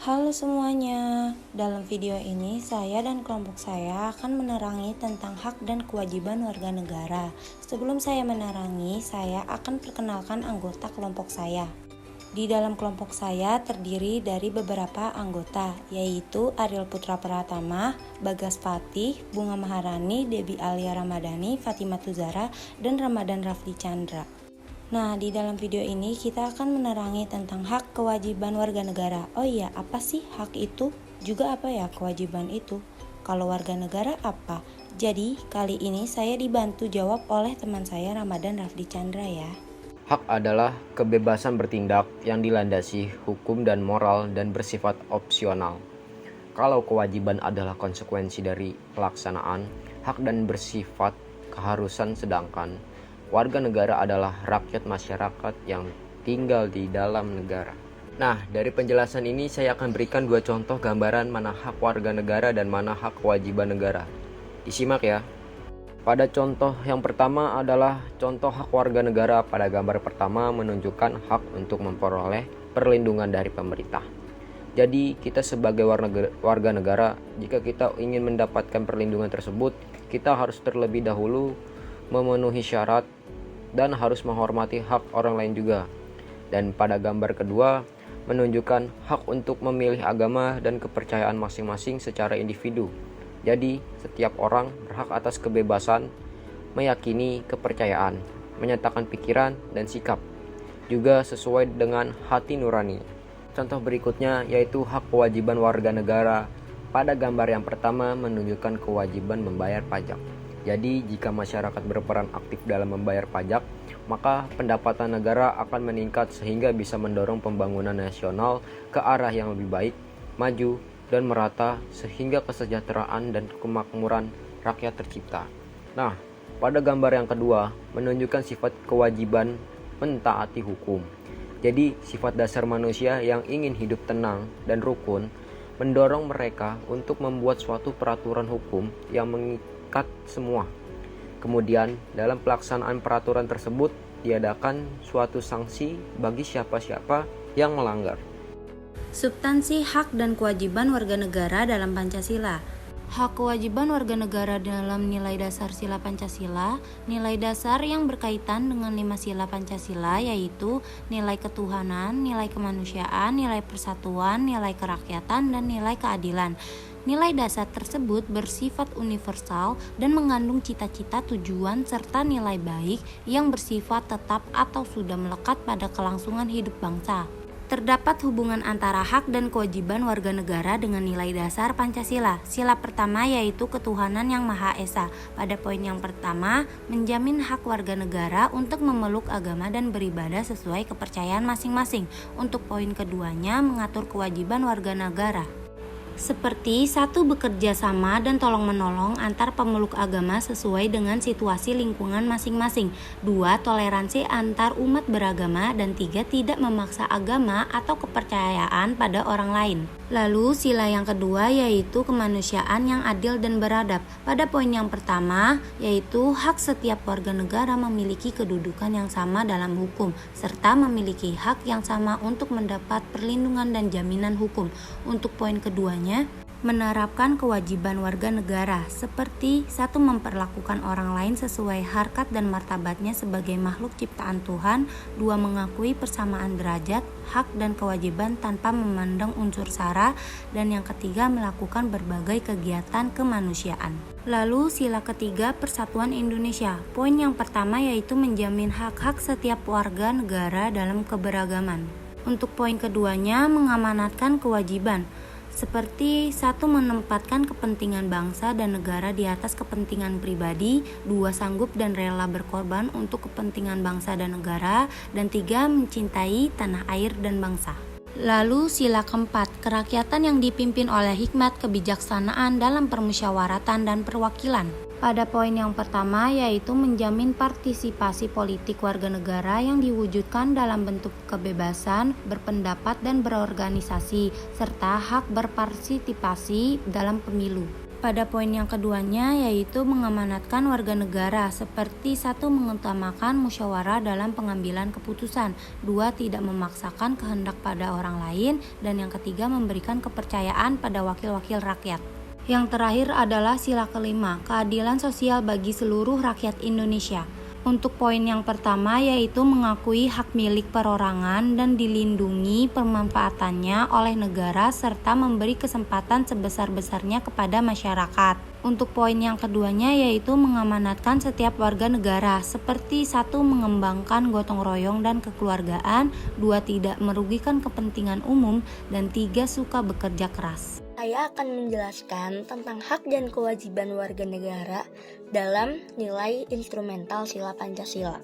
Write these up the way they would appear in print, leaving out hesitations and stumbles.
Halo semuanya, dalam video ini saya dan kelompok saya akan menerangi tentang hak dan kewajiban warga negara. Sebelum saya menerangi, saya akan perkenalkan anggota kelompok saya. Di dalam kelompok saya terdiri dari beberapa anggota, yaitu Ariel Putra Pratama, Bagas Fatih, Bunga Maharani, Debbie Alia Ramadhani, Fatimah Tuzara, dan Ramadan Rafli Chandra. Nah, di dalam video ini kita akan menerangi tentang hak kewajiban warga negara. Oh iya, apa sih hak itu? Juga apa ya kewajiban itu? Kalau warga negara apa? Jadi, kali ini saya dibantu jawab oleh teman saya Ramadan Rafli Chandra ya. Hak adalah kebebasan bertindak yang dilandasi hukum dan moral dan bersifat opsional. Kalau kewajiban adalah konsekuensi dari pelaksanaan, hak dan bersifat keharusan, sedangkan warga negara adalah rakyat masyarakat yang tinggal di dalam negara. Nah, dari penjelasan ini saya akan berikan dua contoh gambaran mana hak warga negara dan mana hak kewajiban negara. Disimak ya. Pada contoh yang pertama adalah contoh hak warga negara. Pada gambar pertama menunjukkan hak untuk memperoleh perlindungan dari pemerintah. Jadi kita sebagai warga negara, jika kita ingin mendapatkan perlindungan tersebut, kita harus terlebih dahulu memenuhi syarat dan harus menghormati hak orang lain juga. Dan pada gambar kedua menunjukkan hak untuk memilih agama dan kepercayaan masing-masing secara individu. Jadi setiap orang berhak atas kebebasan meyakini kepercayaan, menyatakan pikiran dan sikap, juga sesuai dengan hati nurani. Contoh berikutnya yaitu hak kewajiban warga negara. Pada gambar yang pertama menunjukkan kewajiban membayar pajak. Jadi jika masyarakat berperan aktif dalam membayar pajak, maka pendapatan negara akan meningkat sehingga bisa mendorong pembangunan nasional ke arah yang lebih baik, maju, dan merata sehingga kesejahteraan dan kemakmuran rakyat tercipta. Nah, pada gambar yang kedua menunjukkan sifat kewajiban mentaati hukum. Jadi sifat dasar manusia yang ingin hidup tenang dan rukun mendorong mereka untuk membuat suatu peraturan hukum yang mengikat semua. Kemudian dalam pelaksanaan peraturan tersebut diadakan suatu sanksi bagi siapa-siapa yang melanggar. Substansi hak dan kewajiban warga negara dalam Pancasila. Hak kewajiban warga negara dalam nilai dasar sila Pancasila, nilai dasar yang berkaitan dengan 5 sila Pancasila yaitu nilai ketuhanan, nilai kemanusiaan, nilai persatuan, nilai kerakyatan, dan nilai keadilan. Nilai dasar tersebut bersifat universal dan mengandung cita-cita, tujuan, serta nilai baik yang bersifat tetap atau sudah melekat pada kelangsungan hidup bangsa. Terdapat hubungan antara hak dan kewajiban warga negara dengan nilai dasar Pancasila. Sila pertama yaitu ketuhanan yang Maha Esa. Pada poin yang pertama, menjamin hak warga negara untuk memeluk agama dan beribadah sesuai kepercayaan masing-masing. Untuk poin keduanya, mengatur kewajiban warga negara. Seperti 1. Bekerja sama dan tolong-menolong antar pemeluk agama sesuai dengan situasi lingkungan masing-masing. 2. Toleransi antar umat beragama. Dan 3. Tidak memaksa agama atau kepercayaan pada orang lain. Lalu sila yang kedua yaitu kemanusiaan yang adil dan beradab. Pada poin yang pertama yaitu hak setiap warga negara memiliki kedudukan yang sama dalam hukum serta memiliki hak yang sama untuk mendapat perlindungan dan jaminan hukum. Untuk poin keduanya, menerapkan kewajiban warga negara seperti 1. Memperlakukan orang lain sesuai harkat dan martabatnya sebagai makhluk ciptaan Tuhan. 2. Mengakui persamaan derajat, hak dan kewajiban tanpa memandang unsur sara. Dan yang ketiga, melakukan berbagai kegiatan kemanusiaan. Lalu sila ketiga, Persatuan Indonesia. Poin yang pertama yaitu menjamin hak-hak setiap warga negara dalam keberagaman. Untuk poin keduanya, mengamanatkan kewajiban seperti 1. Menempatkan kepentingan bangsa dan negara di atas kepentingan pribadi. 2. Sanggup dan rela berkorban untuk kepentingan bangsa dan negara. Dan 3. Mencintai tanah air dan bangsa. Lalu sila keempat, kerakyatan yang dipimpin oleh hikmat kebijaksanaan dalam permusyawaratan dan perwakilan. Pada poin yang pertama yaitu menjamin partisipasi politik warga negara yang diwujudkan dalam bentuk kebebasan berpendapat dan berorganisasi serta hak berpartisipasi dalam pemilu. Pada poin yang keduanya yaitu mengamanatkan warga negara seperti 1. Mengutamakan musyawarah dalam pengambilan keputusan, 2. Tidak memaksakan kehendak pada orang lain, dan yang ketiga memberikan kepercayaan pada wakil-wakil rakyat. Yang terakhir adalah sila kelima, keadilan sosial bagi seluruh rakyat Indonesia. Untuk poin yang pertama yaitu mengakui hak milik perorangan dan dilindungi pemanfaatannya oleh negara serta memberi kesempatan sebesar-besarnya kepada masyarakat. Untuk poin yang keduanya yaitu mengamanatkan setiap warga negara seperti 1. Mengembangkan gotong royong dan kekeluargaan, 2. Tidak merugikan kepentingan umum, dan 3. Suka bekerja keras. Saya akan menjelaskan tentang hak dan kewajiban warga negara dalam nilai instrumental sila Pancasila.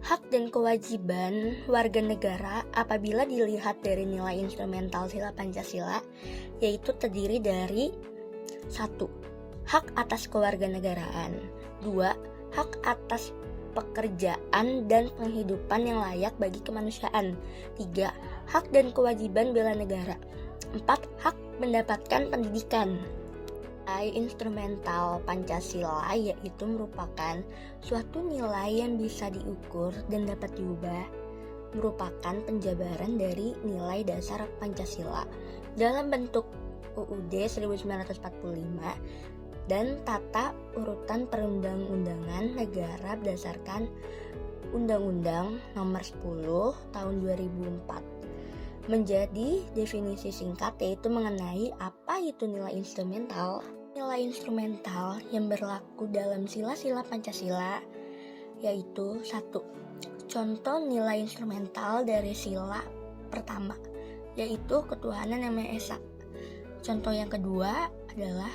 Hak dan kewajiban warga negara apabila dilihat dari nilai instrumental sila Pancasila yaitu terdiri dari 1. Hak atas kewarganegaraan, 2. Hak atas pekerjaan dan penghidupan yang layak bagi kemanusiaan, 3. Hak dan kewajiban bela negara, 4. Hak mendapatkan pendidikan. Nilai instrumental Pancasila yaitu merupakan suatu nilai yang bisa diukur dan dapat diubah, merupakan penjabaran dari nilai dasar Pancasila dalam bentuk UUD 1945 dan tata urutan perundang-undangan negara berdasarkan Undang-Undang Nomor 10 Tahun 2004. Menjadi definisi singkat yaitu mengenai apa itu nilai instrumental. Nilai instrumental yang berlaku dalam sila-sila Pancasila yaitu 1. Contoh nilai instrumental dari sila pertama yaitu ketuhanan yang Maha Esa. Contoh yang kedua adalah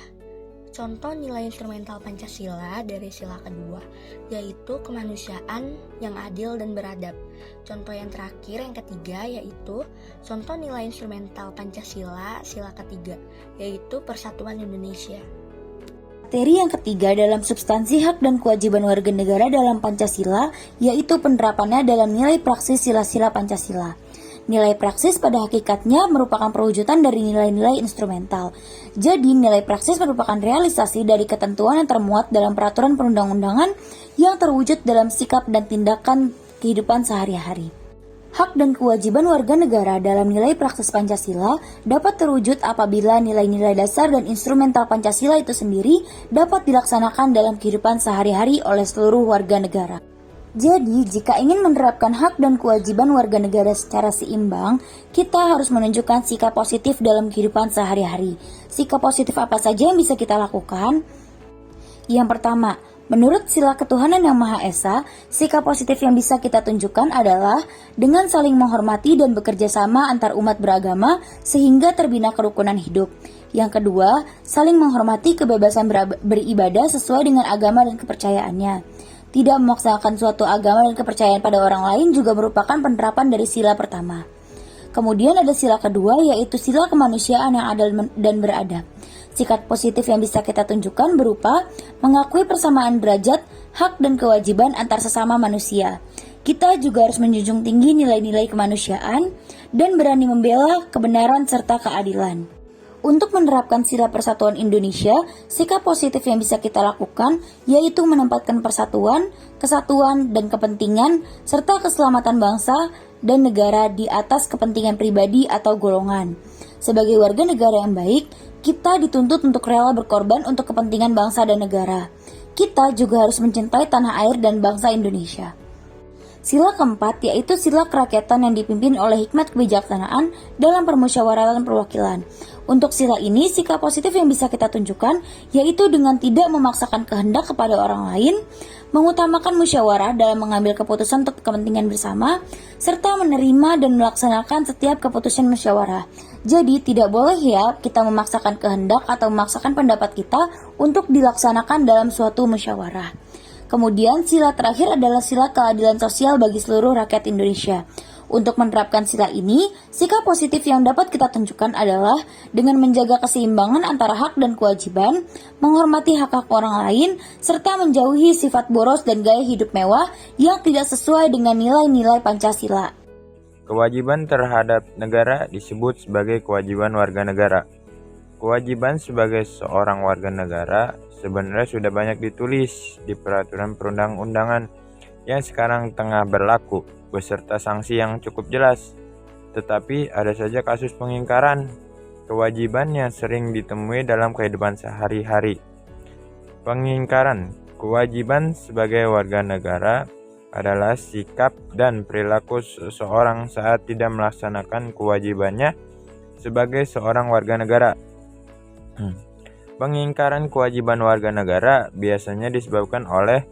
contoh nilai instrumental Pancasila dari sila kedua yaitu kemanusiaan yang adil dan beradab. Contoh yang terakhir yang ketiga yaitu contoh nilai instrumental Pancasila sila ketiga yaitu Persatuan Indonesia. Materi yang ketiga dalam substansi hak dan kewajiban warga negara dalam Pancasila yaitu penerapannya dalam nilai praksis sila-sila Pancasila. Nilai praksis pada hakikatnya merupakan perwujudan dari nilai-nilai instrumental. Jadi, nilai praksis merupakan realisasi dari ketentuan yang termuat dalam peraturan perundang-undangan yang terwujud dalam sikap dan tindakan kehidupan sehari-hari. Hak dan kewajiban warga negara dalam nilai praksis Pancasila dapat terwujud apabila nilai-nilai dasar dan instrumental Pancasila itu sendiri dapat dilaksanakan dalam kehidupan sehari-hari oleh seluruh warga negara. Jadi, jika ingin menerapkan hak dan kewajiban warga negara secara seimbang, kita harus menunjukkan sikap positif dalam kehidupan sehari-hari. Sikap positif apa saja yang bisa kita lakukan? Yang pertama, menurut sila ketuhanan yang Maha Esa, sikap positif yang bisa kita tunjukkan adalah dengan saling menghormati dan bekerja sama antar umat beragama sehingga terbina kerukunan hidup. Yang kedua, saling menghormati kebebasan beribadah sesuai dengan agama dan kepercayaannya. Tidak memaksakan suatu agama dan kepercayaan pada orang lain juga merupakan penerapan dari sila pertama. Kemudian ada sila kedua yaitu sila kemanusiaan yang adil dan beradab. Sikap positif yang bisa kita tunjukkan berupa mengakui persamaan derajat, hak dan kewajiban antar sesama manusia. Kita juga harus menjunjung tinggi nilai-nilai kemanusiaan dan berani membela kebenaran serta keadilan. Untuk menerapkan sila persatuan Indonesia, sikap positif yang bisa kita lakukan yaitu menempatkan persatuan, kesatuan, dan kepentingan, serta keselamatan bangsa dan negara di atas kepentingan pribadi atau golongan. Sebagai warga negara yang baik, kita dituntut untuk rela berkorban untuk kepentingan bangsa dan negara. Kita juga harus mencintai tanah air dan bangsa Indonesia. Sila keempat yaitu sila kerakyatan yang dipimpin oleh hikmat kebijaksanaan dalam permusyawaratan perwakilan. Untuk sila ini, sikap positif yang bisa kita tunjukkan yaitu dengan tidak memaksakan kehendak kepada orang lain, mengutamakan musyawarah dalam mengambil keputusan untuk kepentingan bersama, serta menerima dan melaksanakan setiap keputusan musyawarah. Jadi tidak boleh ya kita memaksakan kehendak atau memaksakan pendapat kita untuk dilaksanakan dalam suatu musyawarah. Kemudian sila terakhir adalah sila keadilan sosial bagi seluruh rakyat Indonesia. Untuk menerapkan sila ini, sikap positif yang dapat kita tunjukkan adalah dengan menjaga keseimbangan antara hak dan kewajiban, menghormati hak-hak orang lain, serta menjauhi sifat boros dan gaya hidup mewah yang tidak sesuai dengan nilai-nilai Pancasila. Kewajiban terhadap negara disebut sebagai kewajiban warga negara. kewajiban sebagai seorang warga negara sebenarnya sudah banyak ditulis di peraturan perundang-undangan yang sekarang tengah berlaku, beserta sanksi yang cukup jelas. Tetapi ada saja kasus pengingkaran kewajiban yang sering ditemui dalam kehidupan sehari-hari. Pengingkaran kewajiban sebagai warga negara adalah sikap dan perilaku seseorang saat tidak melaksanakan kewajibannya sebagai seorang warga negara. Pengingkaran kewajiban warga negara biasanya disebabkan oleh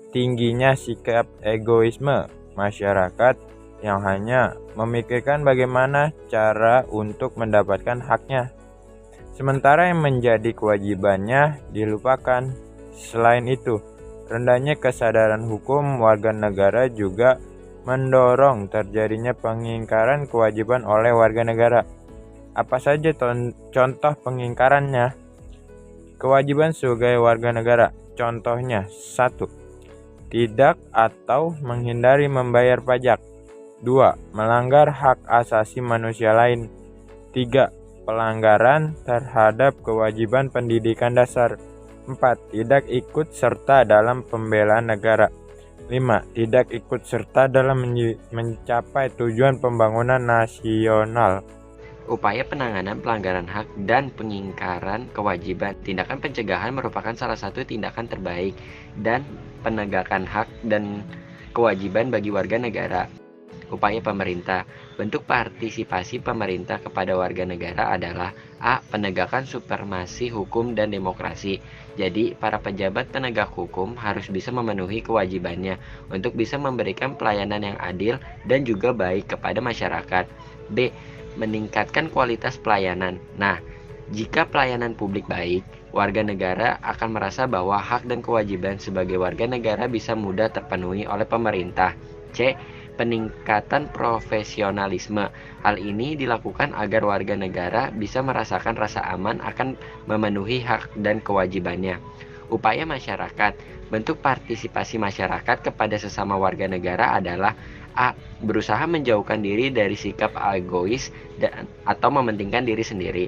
tingginya sikap egoisme masyarakat yang hanya memikirkan bagaimana cara untuk mendapatkan haknya, sementara yang menjadi kewajibannya dilupakan. Selain itu, rendahnya kesadaran hukum warga negara juga mendorong terjadinya pengingkaran kewajiban oleh warga negara. Apa saja contoh pengingkarannya? Kewajiban sebagai warga negara. Contohnya, 1. Tidak atau menghindari membayar pajak. 2. Melanggar hak asasi manusia lain. 3. Pelanggaran terhadap kewajiban pendidikan dasar. 4. Tidak ikut serta dalam pembelaan negara. 5. Tidak ikut serta dalam mencapai tujuan pembangunan nasional. Upaya penanganan pelanggaran hak dan pengingkaran kewajiban. Tindakan pencegahan merupakan salah satu tindakan terbaik dan penegakan hak dan kewajiban bagi warga negara. Upaya pemerintah. Bentuk partisipasi pemerintah kepada warga negara adalah A. Penegakan supremasi hukum dan demokrasi. Jadi, para pejabat penegak hukum harus bisa memenuhi kewajibannya untuk bisa memberikan pelayanan yang adil dan juga baik kepada masyarakat. B. Meningkatkan kualitas pelayanan. Nah, jika pelayanan publik baik, warga negara akan merasa bahwa hak dan kewajiban sebagai warga negara bisa mudah terpenuhi oleh pemerintah. C. Peningkatan profesionalisme. Hal ini dilakukan agar warga negara bisa merasakan rasa aman akan memenuhi hak dan kewajibannya. Upaya masyarakat. Bentuk partisipasi masyarakat kepada sesama warga negara adalah A. Berusaha menjauhkan diri dari sikap egois atau mementingkan diri sendiri.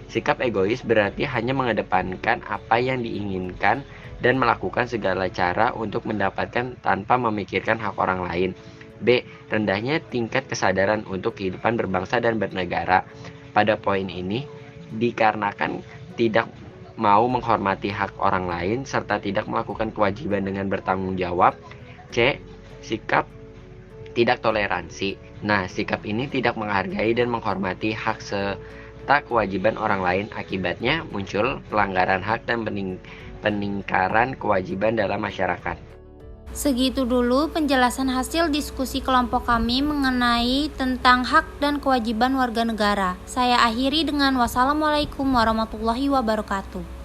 Sikap egois berarti hanya mengedepankan apa yang diinginkan dan melakukan segala cara untuk mendapatkan tanpa memikirkan hak orang lain. B. Rendahnya tingkat kesadaran untuk kehidupan berbangsa dan bernegara. Pada poin ini, dikarenakan tidak mau menghormati hak orang lain serta tidak melakukan kewajiban dengan bertanggung jawab. C. Sikap tidak toleransi. Nah, sikap ini tidak menghargai dan menghormati hak serta kewajiban orang lain. Akibatnya muncul pelanggaran hak dan peningkaran kewajiban dalam masyarakat. Segitu dulu penjelasan hasil diskusi kelompok kami mengenai tentang hak dan kewajiban warga negara. Saya akhiri dengan wassalamualaikum warahmatullahi wabarakatuh.